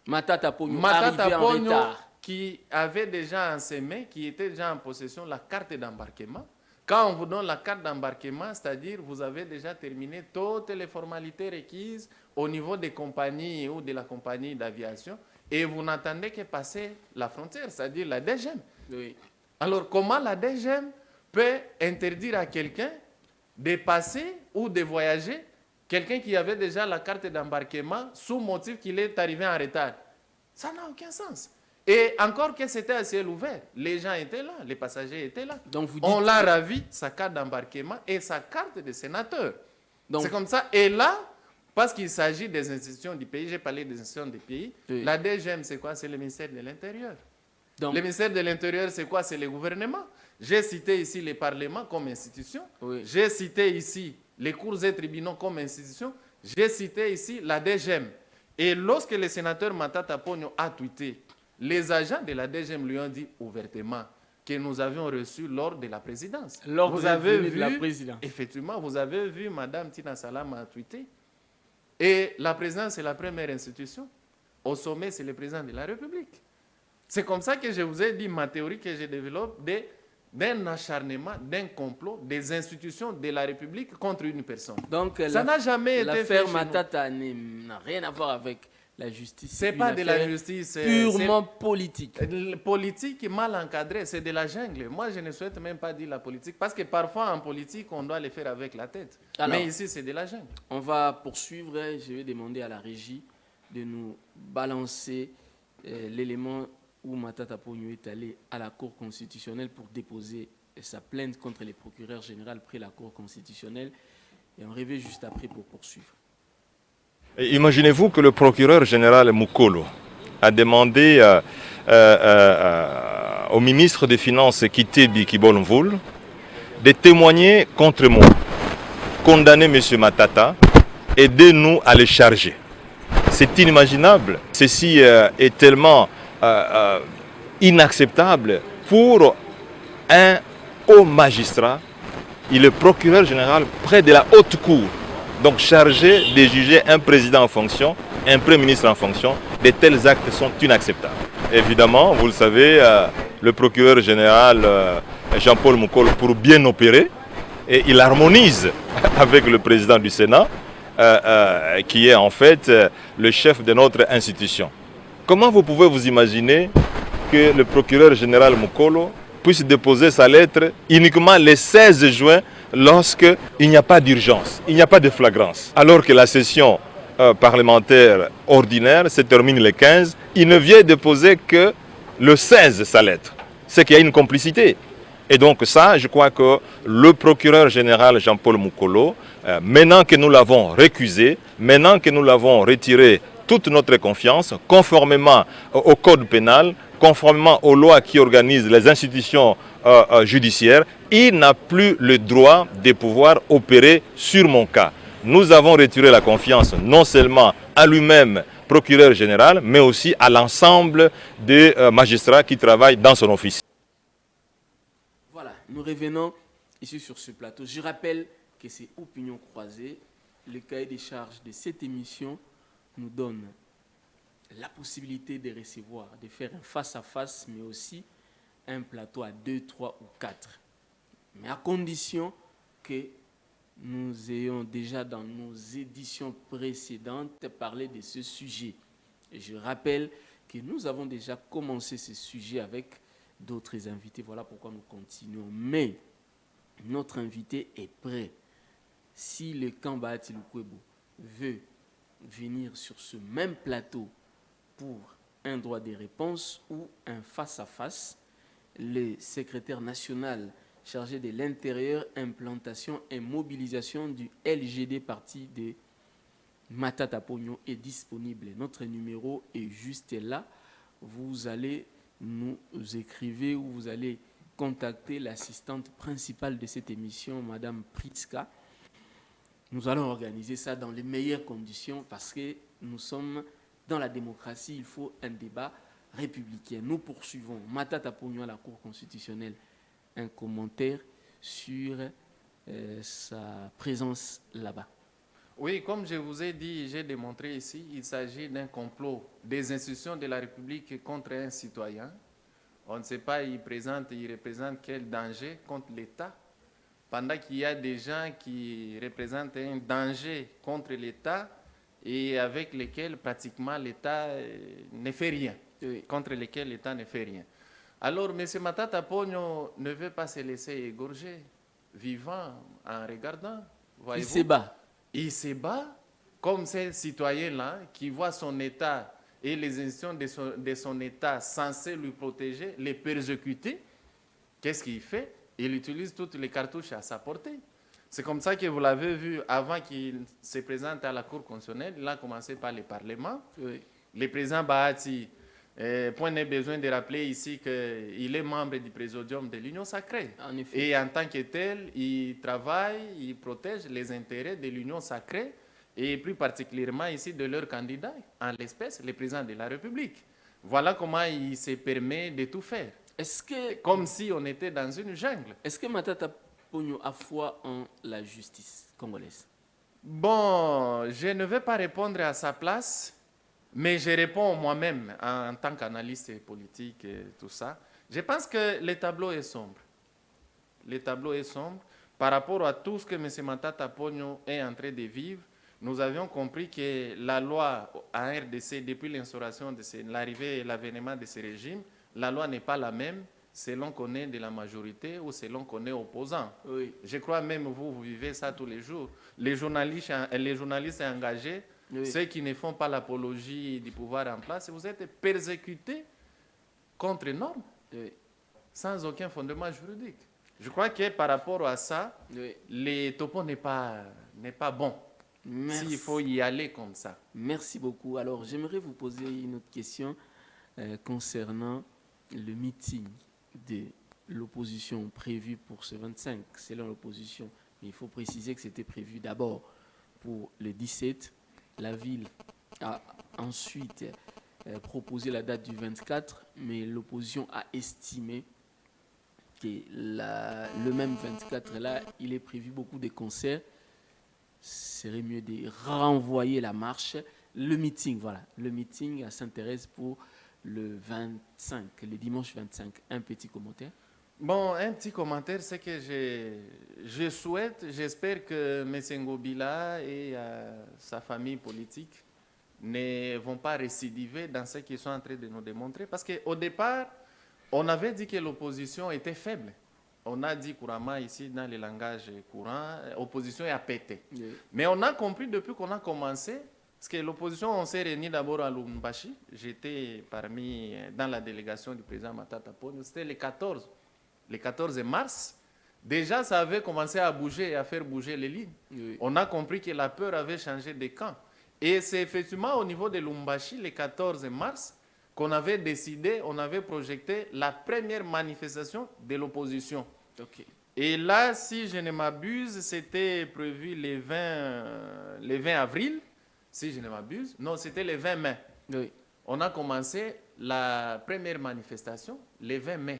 Matata Pognon arrivé en retard. Qui avait déjà en ses mains, qui était déjà en possession de la carte d'embarquement. Quand on vous donne la carte d'embarquement, c'est-à-dire vous avez déjà terminé toutes les formalités requises au niveau des compagnies ou de la compagnie d'aviation et vous n'attendez que passer la frontière, c'est-à-dire la DGM. Oui. Alors comment la DGM peut interdire à quelqu'un de passer ou de voyager, quelqu'un qui avait déjà la carte d'embarquement sous motif qu'il est arrivé en retard? Ça n'a aucun sens. Et encore que c'était à ciel ouvert, les gens étaient là, les passagers étaient là. Donc vous dites on l'a ravi, sa carte d'embarquement et sa carte de sénateur. C'est comme ça. Et là, parce qu'il s'agit des institutions du pays, j'ai parlé des institutions du pays, oui. La DGM, c'est quoi? C'est le ministère de l'Intérieur. Le ministère de l'Intérieur, c'est quoi? C'est le gouvernement. J'ai cité ici les parlements comme institution. Oui. J'ai cité ici les cours et tribunaux comme institution. J'ai cité ici la DGM. Et lorsque le sénateur Matata Pognon a tweeté, les agents de la DGM lui ont dit ouvertement que nous avions reçu lors de la présidence. Vous avez vu de la présidence. Effectivement, vous avez vu Mme Tina Salama a tweeté. Et la présidence, c'est la première institution. Au sommet, c'est le président de la République. C'est comme ça que je vous ai dit ma théorie que je développe d'un acharnement, d'un complot des institutions de la République contre une personne. Donc, ça n'a jamais été fait. L'affaire Matata n'a rien à voir avec la justice. C'est pas de la justice. Purement politique. Politique mal encadrée, c'est de la jungle. Moi, je ne souhaite même pas dire la politique, parce que parfois en politique, on doit le faire avec la tête. Alors, mais ici, c'est de la jungle. On va poursuivre. Je vais demander à la régie de nous balancer l'élément où Matata Pognon est allé à la Cour constitutionnelle pour déposer sa plainte contre les procureurs généraux près la Cour constitutionnelle. Et on revient juste après pour poursuivre. Imaginez-vous que le procureur général Mukolo a demandé au ministre des Finances Kitebi Kibolonvoul de témoigner contre moi, condamner M. Matata, aidez-nous à le charger. C'est inimaginable. Ceci est tellement inacceptable pour un haut magistrat. Il est procureur général près de la haute cour. Donc chargé de juger un président en fonction, un premier ministre en fonction, de tels actes sont inacceptables. Évidemment, vous le savez, le procureur général Jean-Paul Mukolo, pour bien opérer, et il harmonise avec le président du Sénat, qui est en fait le chef de notre institution. Comment vous pouvez vous imaginer que le procureur général Mukolo puisse déposer sa lettre uniquement le 16 juin lorsqu'il n'y a pas d'urgence, il n'y a pas de flagrance. Alors que la session parlementaire ordinaire se termine le 15, il ne vient déposer que le 16 sa lettre. C'est qu'il y a une complicité. Et donc ça, je crois que le procureur général Jean-Paul Mukolo, maintenant que nous l'avons récusé, maintenant que nous l'avons retiré toute notre confiance, conformément au code pénal, conformément aux lois qui organisent les institutions judiciaires, il n'a plus le droit de pouvoir opérer sur mon cas. Nous avons retiré la confiance non seulement à lui-même, procureur général, mais aussi à l'ensemble des magistrats qui travaillent dans son office. Voilà, nous revenons ici sur ce plateau. Je rappelle que c'est Opinion Croisée. Le cahier des charges de cette émission nous donne la possibilité de recevoir, de faire un face-à-face, mais aussi un plateau à 2, 3 ou 4. Mais à condition que nous ayons déjà dans nos éditions précédentes parlé de ce sujet. Et je rappelle que nous avons déjà commencé ce sujet avec d'autres invités. Voilà pourquoi nous continuons. Mais notre invité est prêt. Si le camp Bahati Lukwebo veut venir sur ce même plateau pour un droit de réponse ou un face-à-face, le secrétaire national chargé de l'intérieur, implantation et mobilisation du LGD parti de Matata Pogno est disponible. Notre numéro est juste là. Vous allez nous écrire ou vous allez contacter l'assistante principale de cette émission, Madame Pritzka. Nous allons organiser ça dans les meilleures conditions parce que nous sommes dans la démocratie. Il faut un débat républicain. Nous poursuivons. Matata Pogno à la Cour constitutionnelle. Un commentaire sur sa présence là-bas. Oui, comme je vous ai dit, j'ai démontré ici, il s'agit d'un complot des institutions de la République contre un citoyen. On ne sait pas, il représente quel danger contre l'État, pendant qu'il y a des gens qui représentent un danger contre l'État et avec lesquels pratiquement l'État ne fait rien, contre lesquels l'État ne fait rien. Alors, M. Matata Pogno ne veut pas se laisser égorger, vivant, en regardant. Il se bat. Il se bat comme ces citoyens-là qui voient son État et les institutions de son État censées lui protéger, les persécuter. Qu'est-ce qu'il fait? Il utilise toutes les cartouches à sa portée. C'est comme ça que vous l'avez vu avant qu'il se présente à la Cour constitutionnelle. Il a commencé par le Parlement. Oui. Le président Bahati, point n'est besoin de rappeler ici qu'il est membre du Présidium de l'Union sacrée. En effet. Et en tant que tel, il travaille, il protège les intérêts de l'Union sacrée et plus particulièrement ici de leur candidat, en l'espèce, le président de la République. Voilà comment il se permet de tout faire. Comme si on était dans une jungle. Est-ce que Matata Pogno a foi en la justice congolaise? Bon, je ne vais pas répondre à sa place. Mais je réponds moi-même en tant qu'analyste politique et tout ça. Je pense que le tableau est sombre. Le tableau est sombre. Par rapport à tout ce que M. Matata Pogno est en train de vivre, nous avions compris que la loi en RDC, depuis l'instauration de l'arrivée et l'avènement de ce régime, la loi n'est pas la même selon qu'on est de la majorité ou selon qu'on est opposant. Oui. Je crois même vous vivez ça tous les jours. Les journalistes engagés, oui. Ceux qui ne font pas l'apologie du pouvoir en place, vous êtes persécutés contre normes, oui. Sans aucun fondement juridique. Je crois que par rapport à ça, oui. Le topo n'est pas bon. S'il faut y aller comme ça. Merci beaucoup. Alors, j'aimerais vous poser une autre question concernant le meeting de l'opposition prévu pour ce 25, selon l'opposition. Mais il faut préciser que c'était prévu d'abord pour le 17. La ville a ensuite proposé la date du 24, mais l'opposition a estimé que le même 24, là, il est prévu beaucoup de concerts. Ce serait mieux de renvoyer la marche. Le meeting, voilà. Le meeting à Sainte-Thérèse pour le 25, le dimanche 25. Un petit commentaire? Bon, un petit commentaire, c'est que je souhaite, j'espère que M. Ngobila et sa famille politique ne vont pas récidiver dans ce qu'ils sont en train de nous démontrer. Parce qu'au départ, on avait dit que l'opposition était faible. On a dit couramment ici, dans le langage courant, l'opposition est à péter. Oui. Mais on a compris depuis qu'on a commencé, parce que l'opposition, on s'est réunis d'abord à Lubumbashi. J'étais dans la délégation du président Matata Pogno. C'était le 14 mars. Déjà, ça avait commencé à bouger, à faire bouger les lignes. Oui. On a compris que la peur avait changé de camp. Et c'est effectivement au niveau de Lubumbashi, le 14 mars, qu'on avait décidé, on avait projeté la première manifestation de l'opposition. Okay. Et là, si je ne m'abuse, c'était prévu le 20 avril, si je ne m'abuse. Non, c'était le 20 mai. Oui. On a commencé la première manifestation le 20 mai.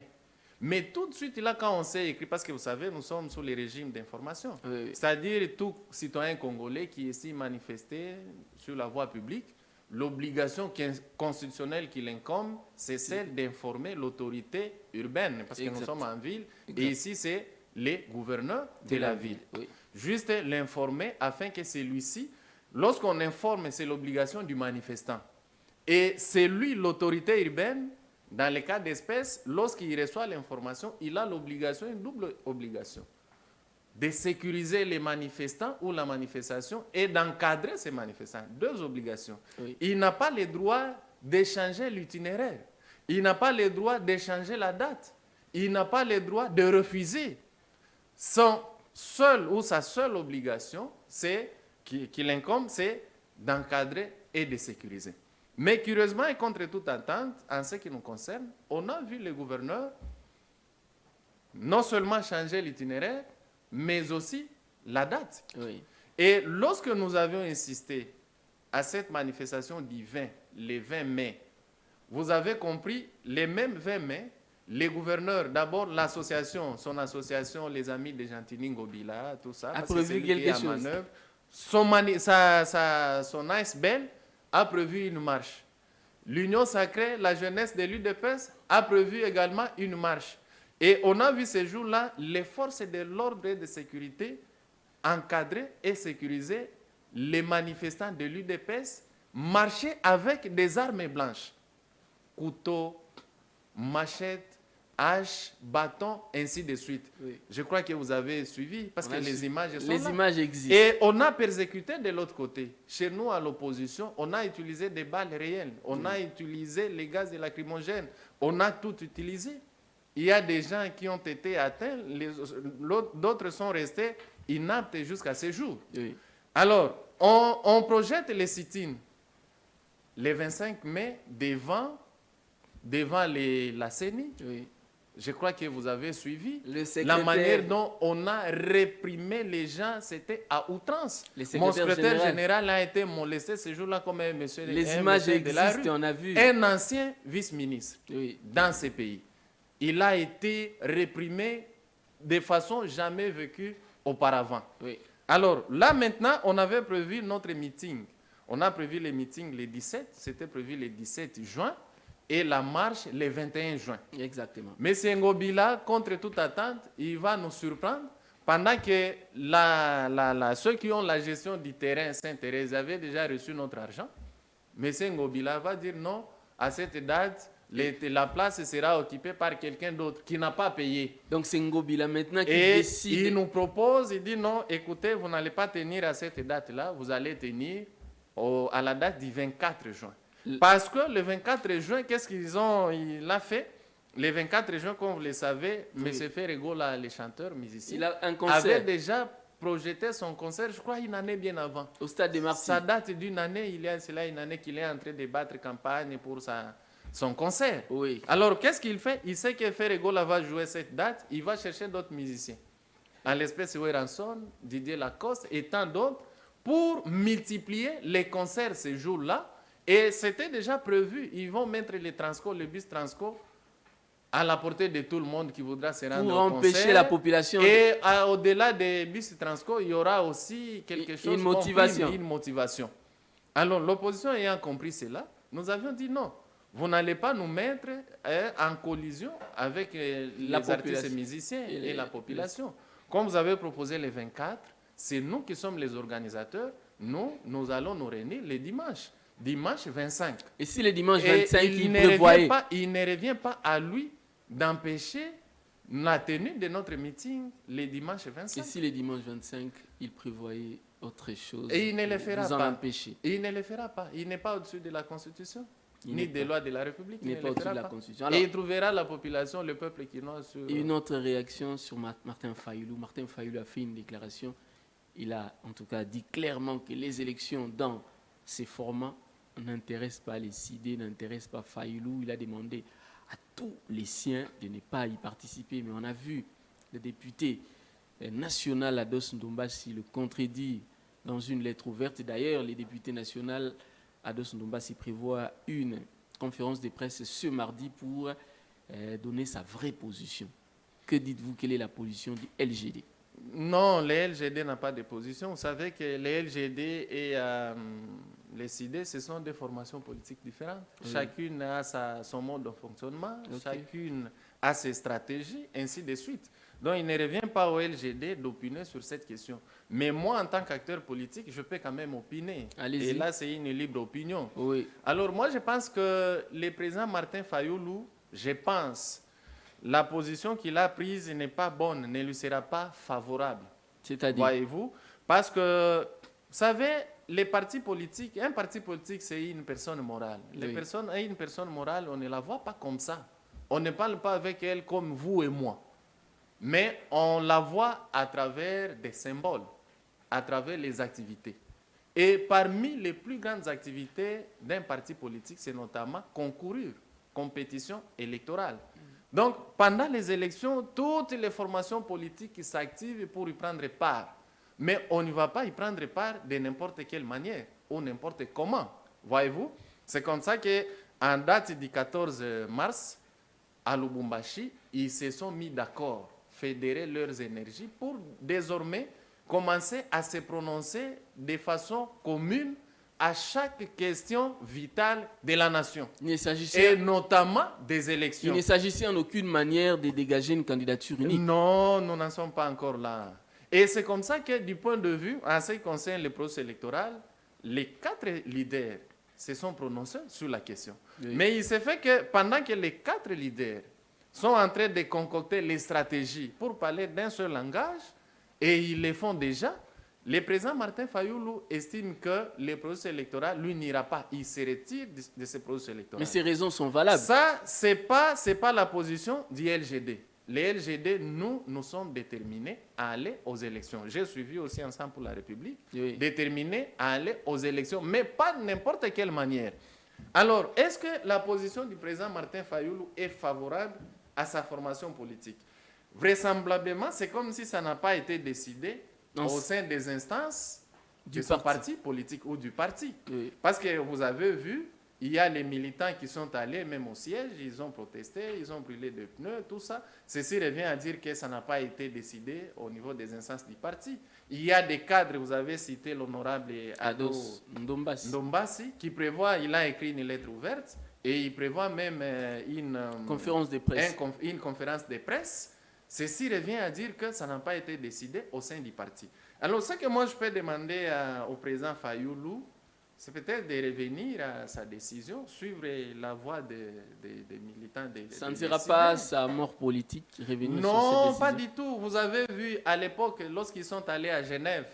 Mais tout de suite, là, quand on s'est écrit, parce que vous savez, nous sommes sous les régimes d'information. Oui. C'est-à-dire, tout citoyen congolais qui est ici manifesté sur la voie publique, l'obligation constitutionnelle qui l'incombe, c'est celle d'informer l'autorité urbaine, parce que nous sommes en ville, et ici, c'est les gouverneurs de la ville. Oui. Juste l'informer afin que celui-ci, lorsqu'on informe, c'est l'obligation du manifestant. Et c'est lui, l'autorité urbaine, dans les cas d'espèce, lorsqu'il reçoit l'information, il a l'obligation, une double obligation, de sécuriser les manifestants ou la manifestation et d'encadrer ces manifestants. Deux obligations. Oui. Il n'a pas le droit d'échanger l'itinéraire. Il n'a pas le droit d'échanger la date. Il n'a pas le droit de refuser. Son seul ou sa seule obligation, qui l'incombe, c'est d'encadrer et de sécuriser. Mais curieusement et contre toute attente, en ce qui nous concerne, on a vu le gouverneur non seulement changer l'itinéraire, mais aussi la date. Oui. Et lorsque nous avions insisté à cette manifestation du 20, le 20 mai, vous avez compris, les mêmes 20 mai, les gouverneurs, d'abord l'association, son association, les amis de Gentilini Ngobila, tout ça, A parce que prévu c'est lui quelque qui est en chose. manœuvre, son ASBL a prévu une marche. L'Union sacrée, la jeunesse de l'UDPS a prévu également une marche. Et on a vu ces jours-là les forces de l'ordre et de sécurité encadrer et sécuriser les manifestants de l'UDPS marcher avec des armes blanches. Couteaux, machettes, haches, bâtons, ainsi de suite. Oui. Je crois que vous avez suivi parce que les images sont là. Les images existent. Et on a persécuté de l'autre côté. Chez nous, à l'opposition, on a utilisé des balles réelles. On a utilisé les gaz lacrymogènes. On a tout utilisé. Il y a des gens qui ont été atteints. D'autres sont restés inaptes jusqu'à ce jour. Oui. Alors, on projette les sit-ins le 25 mai devant la CENI. Oui. Je crois que vous avez suivi. Le La secrétaire- manière dont on a réprimé les gens, c'était à outrance. Le Mon secrétaire secrétaire général général a été molesté ce jour-là comme un monsieur, Les un images monsieur de la existent, rue. on a vu. Un ancien vice-ministre Oui. dans ces pays. Il a été réprimé de façon jamais vécue auparavant. Oui. Alors là maintenant, on avait prévu notre meeting. On a prévu le meeting le 17, c'était prévu le 17 juin, et la marche le 21 juin. Exactement. Mais Ngobila, contre toute attente, il va nous surprendre pendant que ceux qui ont la gestion du terrain Sainte-Thérèse avaient déjà reçu notre argent. M. Ngobila va dire non, à cette date, la place sera occupée par quelqu'un d'autre qui n'a pas payé. Donc c'est Ngobila maintenant qui Et décide. il nous propose, il dit non, écoutez, vous n'allez pas tenir à cette date-là, vous allez tenir à la date du 24 juin. Parce que le 24 juin, qu'est-ce il a fait? Le 24 juin, comme vous le savez, Oui. M. Ferrego, le chanteur, musicien, Il a un concert avait déjà projeté son concert, je crois, une année bien avant. au stade de Martyrs. Ça date d'une année, il y a cela une année qu'il est en train de battre campagne pour son concert. Oui. Alors, qu'est-ce qu'il fait? Il sait que Ferrego va jouer cette date, il va chercher d'autres musiciens. En l'espèce, Weranson, Didier Lacoste et tant d'autres, pour multiplier les concerts ces jours-là. Et c'était déjà prévu, ils vont mettre les Transco, le bus Transco, à la portée de tout le monde qui voudra se rendre Pour au empêcher concert. la population. Et au-delà des bus Transco, il y aura aussi quelque chose Une motivation. Une motivation. Alors, l'opposition ayant compris cela, nous avions dit non. Vous n'allez pas nous mettre en collision avec les artistes et musiciens et la population. Comme vous avez proposé les 24, c'est nous qui sommes les organisateurs. Nous allons nous réunir les dimanches. Dimanche 25. Et si le dimanche Et 25, il ne prévoyait. il ne revient pas à lui d'empêcher la tenue de notre meeting le dimanche 25. Et si le dimanche 25, il prévoyait autre chose, Et il ne le fera vous en pas. empêcher. Et il ne le fera pas. Il n'est pas au-dessus de la Constitution, Il ni n'est des pas. lois de la République. Il n'est ne pas le au-dessus fera de la pas. Constitution. Et Alors, il trouvera la population, le peuple qui n'a sur... une autre réaction sur Martin Fayoulou. Martin Fayoulou a fait une déclaration. Il a en tout cas dit clairement que les élections dans ces formats n'intéressent pas les CID, n'intéressent pas Fayoulou. Il a demandé à tous les siens de ne pas y participer. Mais on a vu le député national Ados Ndombassi le contredit dans une lettre ouverte. D'ailleurs, les députés nationaux Ados Ndombassi prévoit une conférence de presse ce mardi pour donner sa vraie position. Que dites-vous, quelle est la position du LGD? Non, les LGD n'ont pas de position. Vous savez que les LGD et les CID, ce sont des formations politiques différentes. Oui. Chacune a son mode de fonctionnement, Ok. chacune a ses stratégies, ainsi de suite. Donc, il ne revient pas au LGD d'opiner sur cette question. Mais moi, en tant qu'acteur politique, je peux quand même opiner. Allez-y. Et là, c'est une libre opinion. Oui. Alors, moi, je pense que le président Martin Fayoulou, je pense, la position qu'il a prise n'est pas bonne, ne lui sera pas favorable. C'est-à-dire? Voyez-vous? Parce que, vous savez, les partis politiques, un parti politique, c'est une personne morale. Oui. Une personne morale, on ne la voit pas comme ça. On ne parle pas avec elle comme vous et moi. Mais on la voit à travers des symboles, à travers les activités. Et parmi les plus grandes activités d'un parti politique, c'est notamment concourir, compétition électorale. Donc, pendant les élections, toutes les formations politiques s'activent pour y prendre part. Mais on ne va pas y prendre part de n'importe quelle manière ou n'importe comment. Voyez-vous? C'est comme ça qu'en date du 14 mars, à Lubumbashi, ils se sont mis d'accord, fédérer leurs énergies pour désormais commencer à se prononcer de façon commune à chaque question vitale de la nation, Il ne et s'agissait notamment des il élections. ne s'agissait en aucune manière de dégager une candidature unique. Non, nous n'en sommes pas encore là. Et c'est comme ça que, du point de vue, en ce qui concerne le processus électoral, les 4 leaders se sont prononcés sur la question. Oui. Mais il s'est fait que pendant que les 4 leaders sont en train de concocter les stratégies pour parler d'un seul langage, et ils le font déjà, le président Martin Fayoulou estime que le processus électoral, lui, n'ira pas. Il se retire de ce processus électoral. Mais ces raisons sont valables. Ça, ce n'est pas la position du LGD. Les LGD, nous sommes déterminés à aller aux élections. J'ai suivi aussi Ensemble pour la République, Oui. déterminés à aller aux élections, mais pas de n'importe quelle manière. Alors, est-ce que la position du président Martin Fayoulou est favorable à sa formation politique? Vraisemblablement, c'est comme si ça n'a pas été décidé Non, au sein des instances du de son parti. parti politique ou du parti. Oui. Parce que vous avez vu, il y a les militants qui sont allés même au siège, ils ont protesté, ils ont brûlé des pneus, tout ça. Ceci revient à dire que ça n'a pas été décidé au niveau des instances du parti. Il y a des cadres, vous avez cité l'honorable Ado Ados Ndombasi. Ndombasi, qui prévoit, il a écrit une lettre ouverte et il prévoit même une Conférence de presse. une conférence de presse. Ceci revient à dire que ça n'a pas été décidé au sein du parti. Alors, ce que moi je peux demander au président Fayoulou, c'est peut-être de revenir à sa décision, suivre la voie des militants. Ça ne sera pas sa mort politique revenir sur cette Non, décision. pas du tout. Vous avez vu à l'époque, lorsqu'ils sont allés à Genève,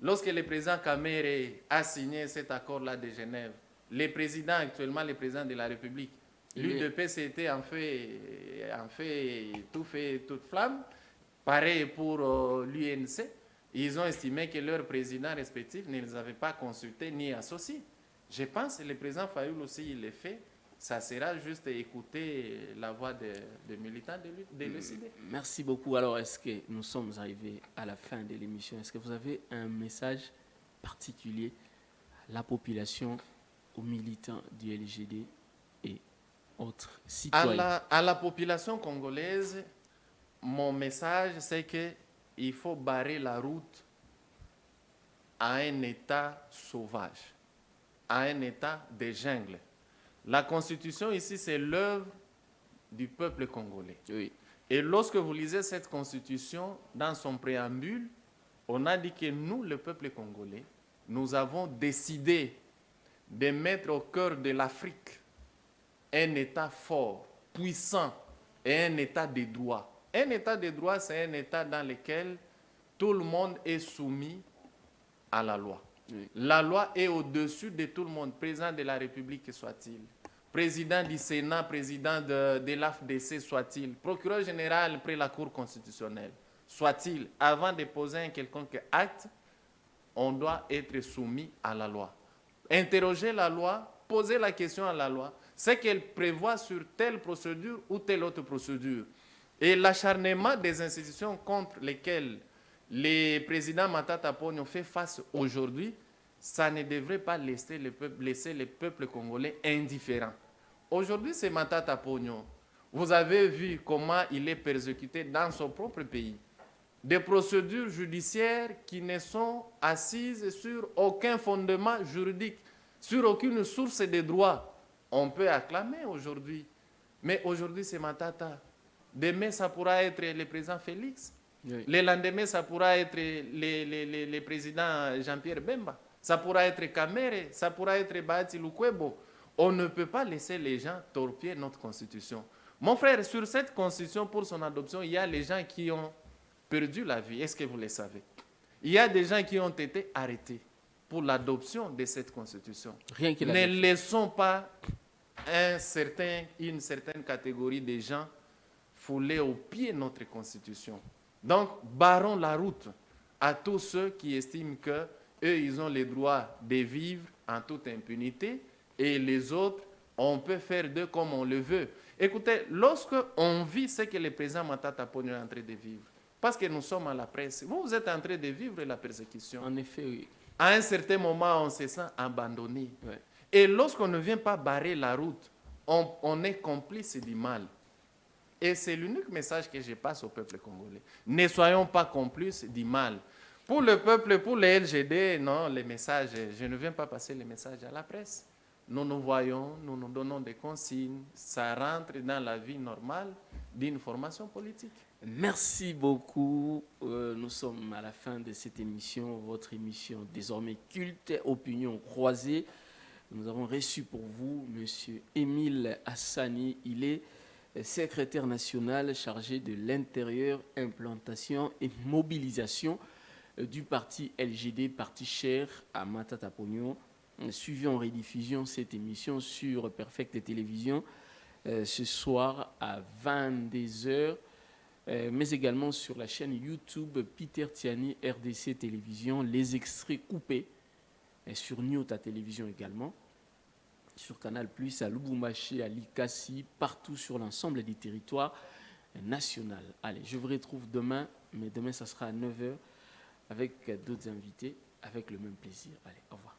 lorsque le président Kamere a signé cet accord-là de Genève, le président actuellement, le président de la République, l'UDPS était en fait toute flamme. Pareil pour l'UNC. Ils ont estimé que leurs présidents respectifs ne les avaient pas consultés ni associés. Je pense que le président Fayoulou aussi, il le fait. Ça sera juste écouter la voix des militants de l'UCD. Merci beaucoup. Alors, est-ce que nous sommes arrivés à la fin de l'émission? Est-ce que vous avez un message particulier à la population, aux militants du LGD et autres citoyens? À la population congolaise, mon message, c'est qu'il faut barrer la route à un État sauvage, à un État de jungle. La Constitution ici, c'est l'œuvre du peuple congolais. Oui. Et lorsque vous lisez cette Constitution, dans son préambule, on a dit que nous, le peuple congolais, nous avons décidé de mettre au cœur de l'Afrique un État fort, puissant et un État de droit. Un État de droit, c'est un État dans lequel tout le monde est soumis à la loi. Oui. La loi est au-dessus de tout le monde, président de la République soit-il, président du Sénat, président de l'AFDC soit-il, procureur général près la Cour constitutionnelle soit-il, avant de poser un quelconque acte, on doit être soumis à la loi. Interroger la loi, poser la question à la loi, c'est qu'elle prévoit sur telle procédure ou telle autre procédure. Et l'acharnement des institutions contre lesquelles le président Matata Ponyo fait face aujourd'hui, ça ne devrait pas laisser le peuple congolais indifférent. Aujourd'hui, c'est Matata Ponyo. Vous avez vu comment il est persécuté dans son propre pays. Des procédures judiciaires qui ne sont assises sur aucun fondement juridique, sur aucune source de droit. On peut acclamer aujourd'hui, mais aujourd'hui c'est Matata. Demain, ça pourra être le président Félix. Oui. Le lendemain, ça pourra être le président Jean-Pierre Bemba. Ça pourra être Kamere, ça pourra être Bahati Lukwebo. On ne peut pas laisser les gens torpiller notre constitution. Mon frère, sur cette constitution, pour son adoption, il y a les gens qui ont perdu la vie. Est-ce que vous le savez? Il y a des gens qui ont été arrêtés pour l'adoption de cette constitution. Rien que ne laissons pas une certaine catégorie de gens fouler au pied notre constitution. Donc, barrons la route à tous ceux qui estiment qu'eux, ils ont le droit de vivre en toute impunité et les autres, on peut faire d'eux comme on le veut. Écoutez, lorsque on vit ce que le président Matata Ponyo est en train de vivre, parce que nous sommes à la presse, vous êtes en train de vivre la persécution. En effet, oui. À un certain moment, on se sent abandonné. Ouais. Et lorsqu'on ne vient pas barrer la route, on est complice du mal. Et c'est l'unique message que je passe au peuple congolais. Ne soyons pas complices du mal. Pour le peuple, pour les LGD, non, les messages, je ne viens pas passer les messages à la presse. Nous nous voyons, nous nous donnons des consignes. Ça rentre dans la vie normale d'une formation politique. Merci beaucoup. Nous sommes à la fin de cette émission, votre émission désormais culte, opinion croisée. Nous avons reçu pour vous M. Émile Hassani. Il est secrétaire national chargé de l'intérieur, implantation et mobilisation du parti LGD, parti cher à Matata Ponyo. Suivi en rediffusion cette émission sur Perfect Télévision ce soir à 22h, mais également sur la chaîne YouTube Peter Tiani RDC Télévision, les extraits coupés, et sur Nyota Télévision également, sur Canal+, à Lubumbashi, à Likasi, partout sur l'ensemble des territoires nationaux. Allez, je vous retrouve demain, mais demain ça sera à 9h avec d'autres invités, avec le même plaisir. Allez, au revoir.